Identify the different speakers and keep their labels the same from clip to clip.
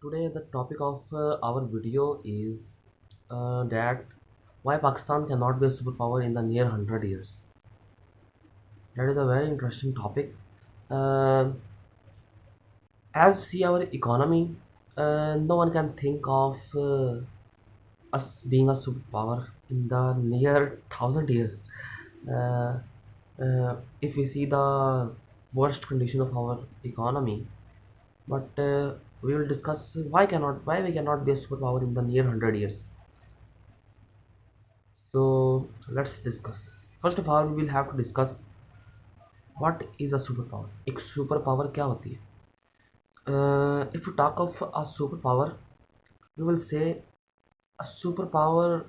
Speaker 1: Today the topic of our video is that why Pakistan cannot be a superpower in the near 100 years. That is a very interesting topic. Uh, as see our economy, no one can think of us being a superpower in the near 1000 years. Uh, if we see the worst condition of our economy, but we will discuss why we cannot be a superpower in the near 100 years. So let's discuss. First of all, we will have to discuss what is a superpower. एक super power क्या होती है? If you talk of a superpower, we will say a superpower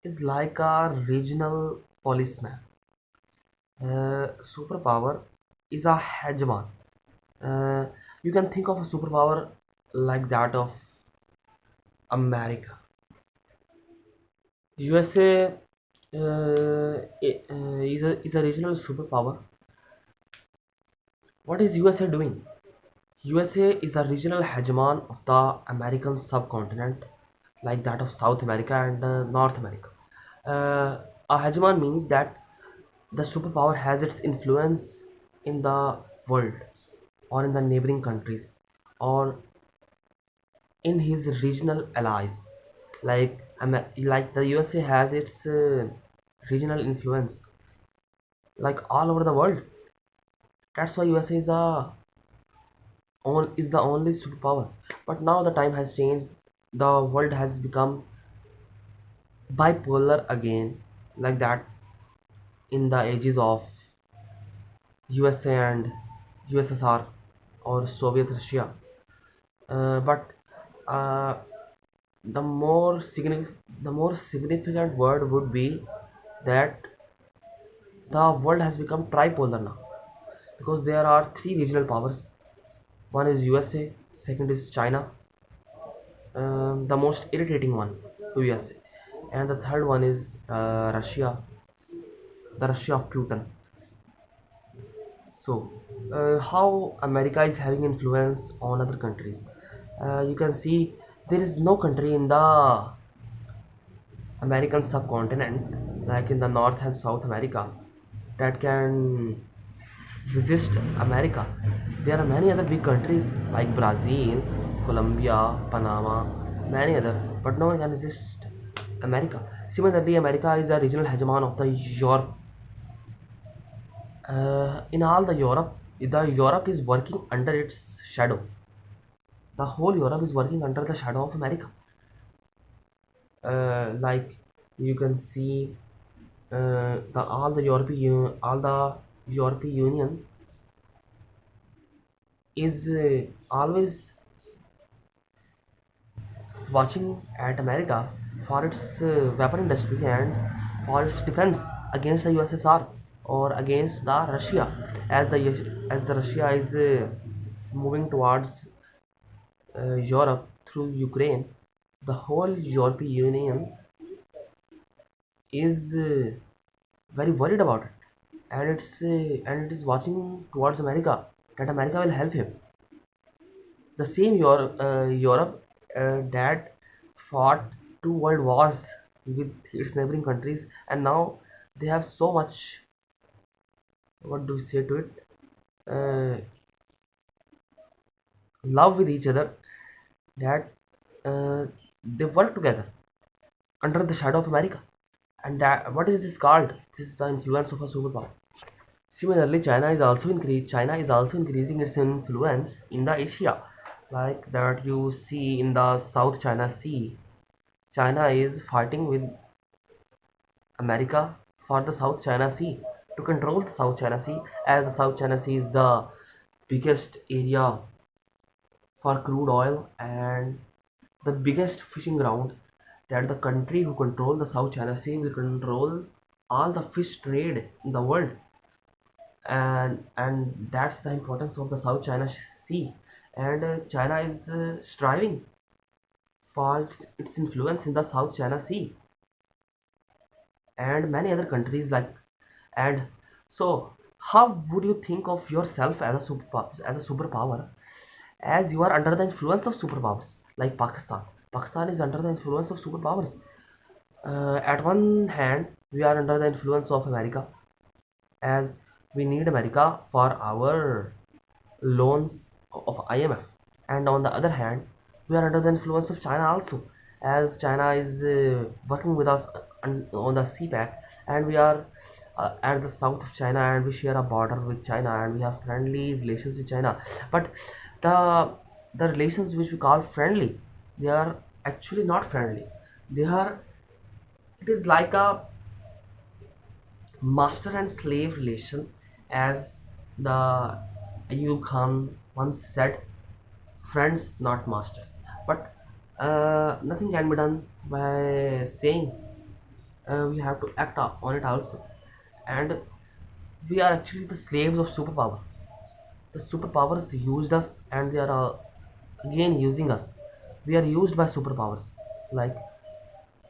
Speaker 1: is like a regional policeman. Superpower is a hegemon. Uh, you can think of a superpower like that of America. USA is a regional superpower. What is USA doing? USA is a regional hegemon of the American subcontinent, like that of South America and North America. A hegemon means that the superpower has its influence in the world or in the neighboring countries or in his regional allies. Like the USA has its regional influence like all over the world. That's why USA is the only superpower. But now the time has changed. The world has become bipolar again, like that in the ages of USA and USSR or Soviet Russia. But uh, the more significant word would be that the world has become tripolar now because there are three regional powers. One is USA, second is China, the most irritating one to USA, and the third one is Russia, the Russia of Putin. So, how America is having influence on other countries? You can see there is no country in the American subcontinent, like in the North and South America, that can resist America. There are many other big countries like Brazil, Colombia, Panama, many other, but no one can resist America. Similarly, America is a regional hegemon of the Europe. In all the Europe is working under its shadow. The whole Europe is working under the shadow of America. Like you can see, the all the European Union is always watching at America for its weapon industry and for its defense against the USSR or against the Russia, as the Russia is moving towards Europe through Ukraine. The whole European Union is very worried about it, and it is watching towards America that America will help him. The same Europe that fought two world wars with its neighboring countries, and now they have so much, what do we say to it, uh, love with each other, that they work together under the shadow of America. And that, what is this called? This is the influence of a superpower. Similarly, China is also increasing its influence in the Asia, like that you see in the South China Sea. China is fighting with America for the South China Sea to control the South China Sea, as the South China Sea is the biggest area for crude oil and the biggest fishing ground, that the country who control the South China Sea will control all the fish trade in the world. And that's the importance of the South China Sea. And China is striving for its influence in the South China Sea and many other countries like. And so how would you think of yourself as a superpower as you are under the influence of superpowers like Pakistan. Pakistan is under the influence of superpowers. At one hand, we are under the influence of America, as we need America for our loans of IMF. And on the other hand, we are under the influence of China also, as China is working with us on the CPAC, and we are at the south of China, and we share a border with China, and we have friendly relations with China. But the the relations which we call friendly, they are actually not friendly. They are, it is like a master and slave relation, as the Ayub Khan once said, friends not masters. But nothing can be done by saying, we have to act on it also. And we are actually the slaves of superpower. The superpowers used us, and they are again using us. We are used by superpowers, like,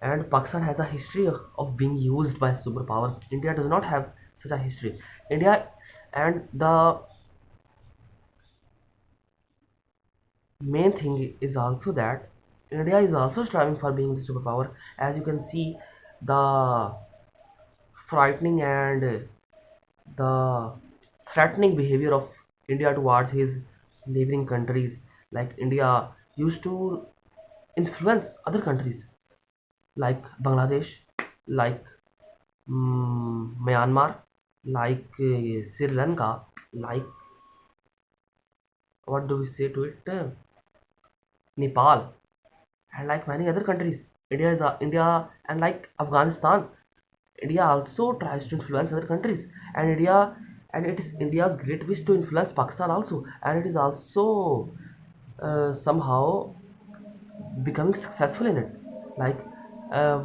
Speaker 1: and Pakistan has a history of being used by superpowers. India does not have such a history. India, and the main thing is also that India is also striving for being the superpower. As you can see, the frightening and the threatening behavior of India towards his neighboring countries. Like India used to influence other countries like Bangladesh, like Myanmar, like Sri Lanka, like, what do we say to it, Nepal, and like many other countries. India, and like Afghanistan. India also tries to influence other countries, and it is India's great wish to influence Pakistan also, and it is also somehow becoming successful in it. Like,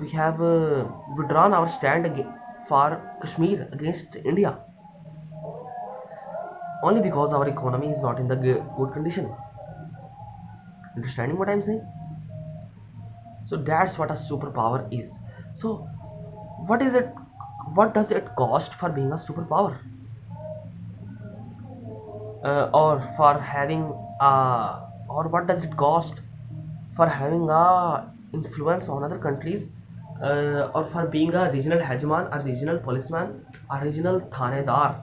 Speaker 1: we have withdrawn our stand for Kashmir against India, only because our economy is not in the good condition. Understanding what I'm saying? So that's what a superpower is. So what is it, what does it cost for being a superpower, or for having or what does it cost for having a influence on other countries, or for being a regional hegemon, a regional policeman, a regional thanedar?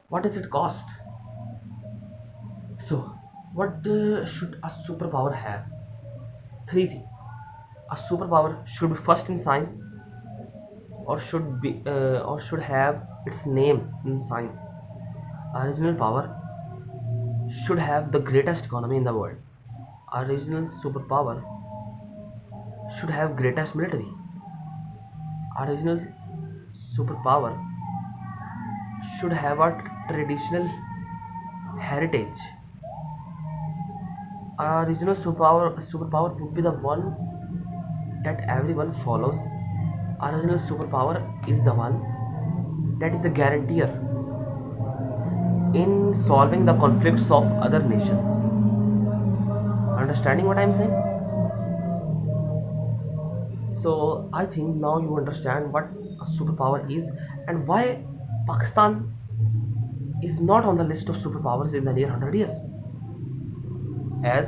Speaker 1: What does it cost? So what should a superpower have? Three things. A superpower should be first in science, or should have its name in science. A regional power should have the greatest economy in the world. A regional superpower should have greatest military. A regional superpower should have a traditional heritage. A regional superpower would be the one that everyone follows. A regional superpower is the one that is a guarantor in solving the conflicts of other nations. Understanding what I'm saying? So I think now you understand what a superpower is, and why Pakistan is not on the list of superpowers in the near 100 years. As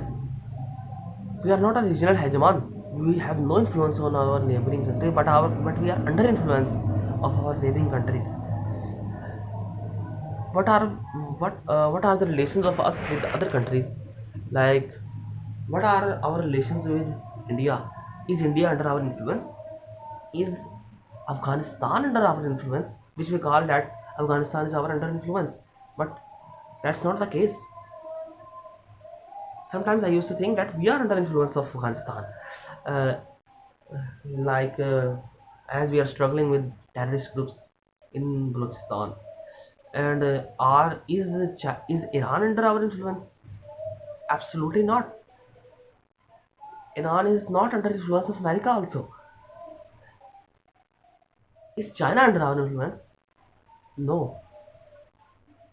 Speaker 1: we are not a regional hegemon, we have no influence on our neighboring country, but we are under influence of our neighboring countries. What are what are the relations of us with other countries? Like, what are our relations with India? Is India under our influence? Is Afghanistan under our influence? Which we call that Afghanistan is our under influence, but that's not the case. Sometimes I used to think that we are under influence of Afghanistan, uh, like, as we are struggling with terrorist groups in Balochistan. And are is Iran under our influence? Absolutely not. Iran is not under influence of America. Also, is China under our influence? No.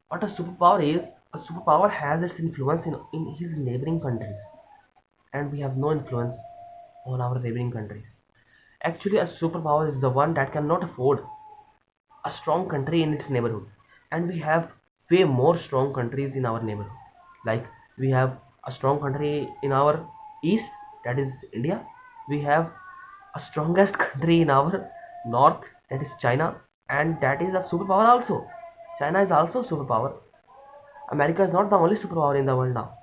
Speaker 1: What a superpower is, a superpower has its influence in his neighboring countries, and we have no influence on our neighboring countries. Actually, a superpower is the one that cannot afford a strong country in its neighborhood, and we have way more strong countries in our neighborhood. Like, we have a strong country in our east, that is India. We have a strongest country in our north, that is China, and that is a superpower also. China is also a superpower. America is not the only superpower in the world now.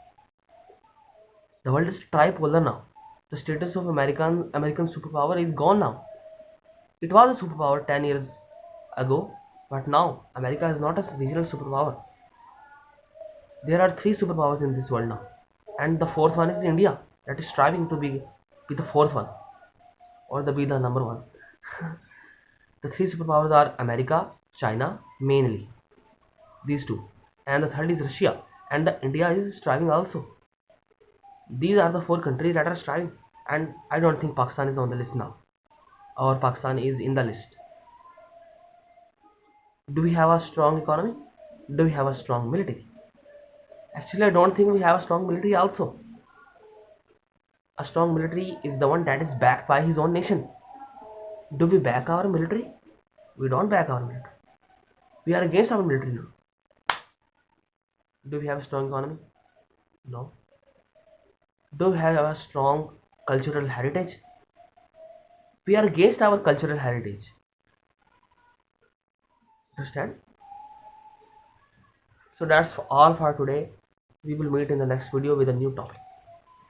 Speaker 1: The world is tripolar now. The status of American superpower is gone now. It was a superpower 10 years ago, but now America is not a regional superpower. There are three superpowers in this world now, and the fourth one is India, that is striving to be the fourth one, or be the number one. The three superpowers are America, China, mainly these two, and the third is Russia, and the India is striving also. These are the four countries that are striving, and I don't think Pakistan is on the list now, or Pakistan is in the list. Do we have a strong economy? Do we have a strong military? Actually, I don't think we have a strong military also. A strong military is the one that is backed by his own nation. Do we back our military? We don't back our military. We are against our military now. Do we have a strong economy? No. Do we have a strong cultural heritage? We are against our cultural heritage. Understand? So that's all for today. We will meet in the next video with a new topic.